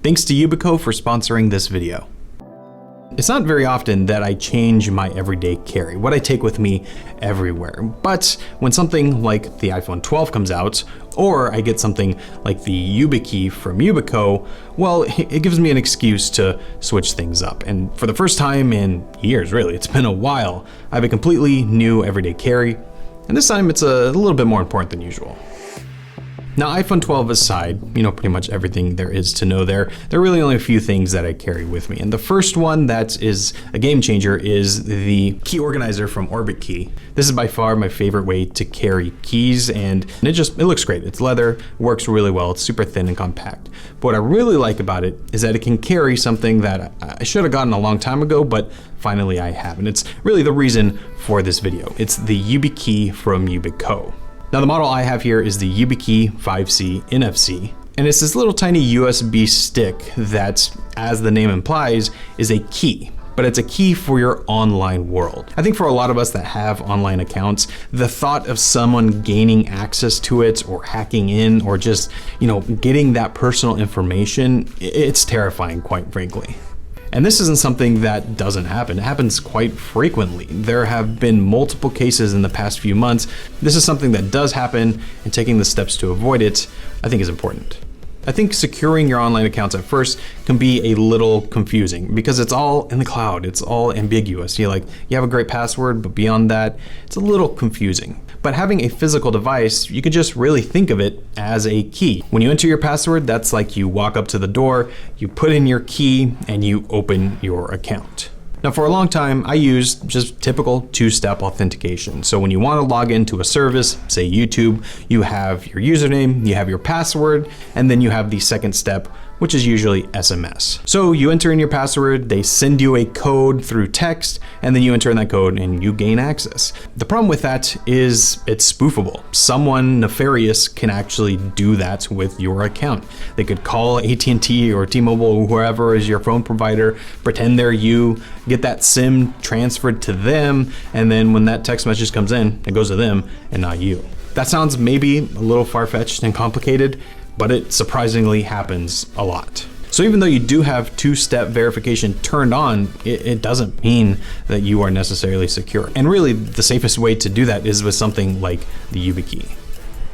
Thanks to Yubico for sponsoring this video. It's not very often that I change my everyday carry, what I take with me everywhere. But when something like the iPhone 12 comes out, or I get something like the YubiKey from Yubico, well, it gives me an excuse to switch things up. And for the first time in years, really, it's been a while, I have a completely new everyday carry. And this time it's a little bit more important than usual. Now, iPhone 12 aside, pretty much everything there is to know there are really only a few things that I carry with me. And the first one that is a game changer is the key organizer from YubiKey. This is by far my favorite way to carry keys, and it looks great. It's leather, works really well, it's super thin and compact. But what I really like about it is that it can carry something that I should have gotten a long time ago, but finally I have. And it's really the reason for this video. It's the YubiKey from Yubico. Now the model I have here is the YubiKey 5C NFC, and it's this little tiny USB stick that, as the name implies, is a key, but it's a key for your online world. I think for a lot of us that have online accounts, the thought of someone gaining access to it or hacking in or just, getting that personal information, it's terrifying, quite frankly. And this isn't something that doesn't happen. It happens quite frequently. There have been multiple cases in the past few months. This is something that does happen, and taking the steps to avoid it, I think, is important. I think securing your online accounts at first can be a little confusing because it's all in the cloud. It's all ambiguous. You have a great password, but beyond that, it's a little confusing. But having a physical device, you can just really think of it as a key. When you enter your password, that's like you walk up to the door, you put in your key, and you open your account. Now, for a long time, I used just typical two-step authentication. So when you want to log into a service, say YouTube, you have your username, you have your password, and then you have the second step, which is usually SMS. So you enter in your password, they send you a code through text, and then you enter in that code and you gain access. The problem with that is it's spoofable. Someone nefarious can actually do that with your account. They could call AT&T or T-Mobile or whoever is your phone provider, pretend they're you, get that SIM transferred to them, and then when that text message comes in, it goes to them and not you. That sounds maybe a little far-fetched and complicated, but it surprisingly happens a lot. So even though you do have two-step verification turned on, it doesn't mean that you are necessarily secure. And really, the safest way to do that is with something like the YubiKey.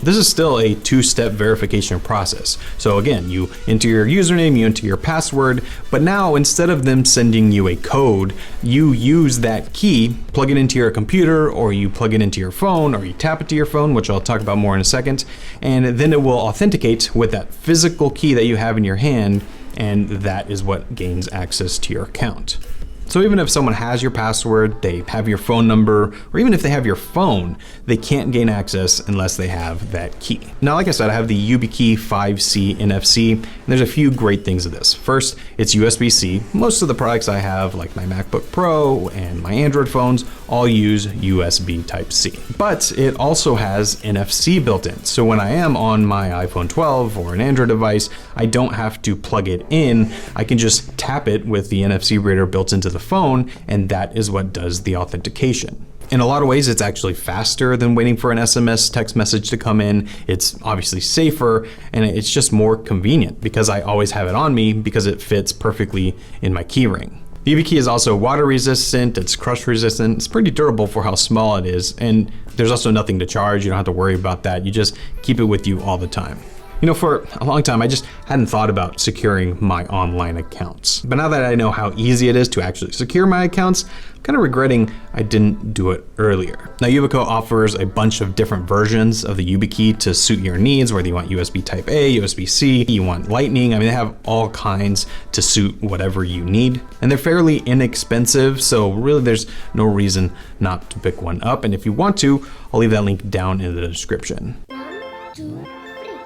This is still a two-step verification process. So again, you enter your username, you enter your password, but now instead of them sending you a code, you use that key, plug it into your computer, or you plug it into your phone, or you tap it to your phone, which I'll talk about more in a second, and then it will authenticate with that physical key that you have in your hand, and that is what gains access to your account. So even if someone has your password, they have your phone number, or even if they have your phone, they can't gain access unless they have that key. Now, like I said, I have the YubiKey 5C NFC, and there's a few great things of this. First, it's USB-C. Most of the products I have, like my MacBook Pro and my Android phones, all use USB Type-C. But it also has NFC built in. So when I am on my iPhone 12 or an Android device, I don't have to plug it in. I can just tap it with the NFC reader built into the phone, and that is what does the authentication. In a lot of ways, it's actually faster than waiting for an SMS text message to come in. It's obviously safer, and it's just more convenient because I always have it on me because it fits perfectly in my keyring. The YubiKey is also water resistant, it's crush resistant, it's pretty durable for how small it is, and there's also nothing to charge. You don't have to worry about that. You just keep it with you all the time. For a long time, I just hadn't thought about securing my online accounts. But now that I know how easy it is to actually secure my accounts, I'm kind of regretting I didn't do it earlier. Now, Yubico offers a bunch of different versions of the YubiKey to suit your needs, whether you want USB Type A, USB-C, you want Lightning. They have all kinds to suit whatever you need. And they're fairly inexpensive, so really there's no reason not to pick one up. And if you want to, I'll leave that link down in the description.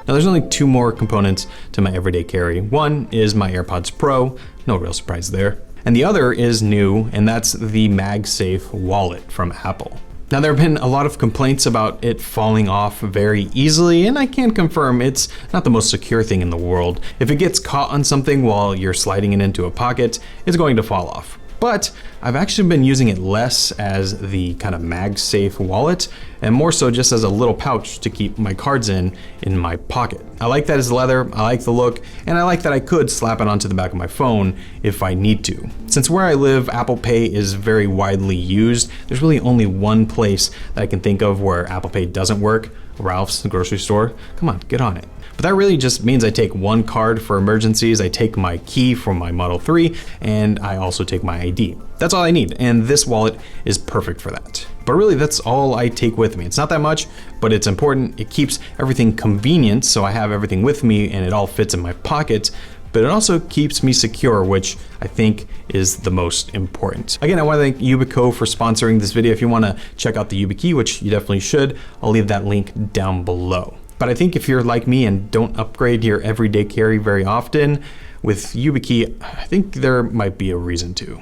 Now there's only two more components to my everyday carry. One is my AirPods Pro, no real surprise there. And the other is new, and that's the MagSafe wallet from Apple. Now there have been a lot of complaints about it falling off very easily, and I can confirm it's not the most secure thing in the world. If it gets caught on something while you're sliding it into a pocket, it's going to fall off. but I've actually been using it less as the kind of MagSafe wallet and more so just as a little pouch to keep my cards in my pocket. I like that it's leather, I like the look, and I like that I could slap it onto the back of my phone if I need to. Since where I live, Apple Pay is very widely used. There's really only one place that I can think of where Apple Pay doesn't work, Ralph's, the grocery store. Come on, get on it. But that really just means I take one card for emergencies, I take my key from my Model 3, and I also take my ID. That's all I need, and this wallet is perfect for that. But really, that's all I take with me. It's not that much, but it's important. It keeps everything convenient, so I have everything with me and it all fits in my pocket, but it also keeps me secure, which I think is the most important. Again, I want to thank Yubico for sponsoring this video. If you want to check out the YubiKey, which you definitely should, I'll leave that link down below. But I think if you're like me and don't upgrade your everyday carry very often, with YubiKey, I think there might be a reason to.